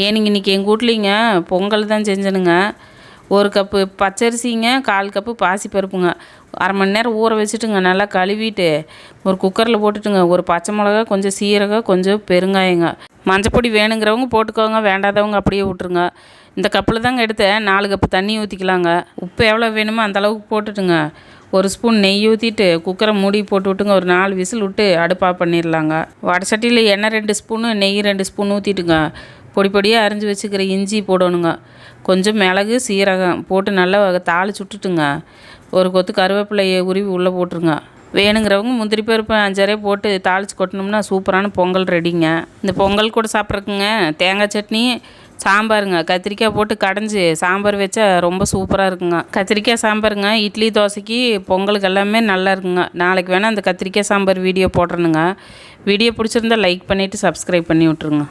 ஏனுங்க இன்றைக்கி எங்கள் வீட்லிங்க பொங்கல் தான் செஞ்சனுங்க. 1 கப்பு பச்சரிசிங்க, 1/4 கப்பு பாசிப்பருப்புங்க. அரை மணி நேரம் ஊற வச்சுட்டுங்க, நல்லா கழுவிட்டு ஒரு குக்கரில் போட்டுட்டுங்க, ஒரு பச்சை மிளகா, கொஞ்சம் சீரகம், கொஞ்சம் பெருங்காயங்க, மஞ்சப்பொடி வேணுங்கிறவங்க போட்டுக்கோங்க, வேண்டாதவங்க அப்படியே விட்ருங்க. இந்த கப்பில் தாங்க எடுத்தேன். 4 கப்பு தண்ணி ஊற்றிக்கலாங்க. உப்பு எவ்வளோ வேணுமோ அந்தளவுக்கு போட்டுட்டுங்க, 1 ஸ்பூன் நெய் ஊற்றிட்டு குக்கரை மூடி போட்டு விட்டுங்க, ஒரு 4 விசில் விட்டு அடுப்பாக பண்ணிடலாங்க. வடை சட்டியில் எண்ணெய் 2 ஸ்பூனு, நெய் 2 ஸ்பூன் ஊற்றிட்டுங்க, பொடி பொடியாக அரிஞ்சு வச்சுக்கிற இஞ்சி போடணுங்க, கொஞ்சம் மிளகு, சீரகம் போட்டு நல்லா தாளிச்சு விட்டுட்டுங்க, ஒரு கொத்து கருவேப்பிலையை உருவி உள்ளே போட்டுருங்க. வேணுங்கிறவங்க முந்திரி பருப்பு 5 போட்டு தாளித்து கொட்டினோம்னா சூப்பரான பொங்கல் ரெடிங்க. இந்த பொங்கல் கூட சாப்பிட்றக்குங்க தேங்காய் சட்னி, சாம்பாருங்க, கத்திரிக்காய் போட்டு கடைஞ்சி சாம்பார் வச்சா ரொம்ப சூப்பராக இருக்குங்க. கத்திரிக்காய் சாம்பாருங்க இட்லி, தோசைக்கு, பொங்கலுக்கு எல்லாமே நல்லா இருக்குங்க. நாளைக்கு வேணால் அந்த கத்திரிக்காய் சாம்பார் வீடியோ போடுறேனுங்க. வீடியோ பிடிச்சிருந்தா லைக் பண்ணிவிட்டு சப்ஸ்கிரைப் பண்ணி விட்ருங்க.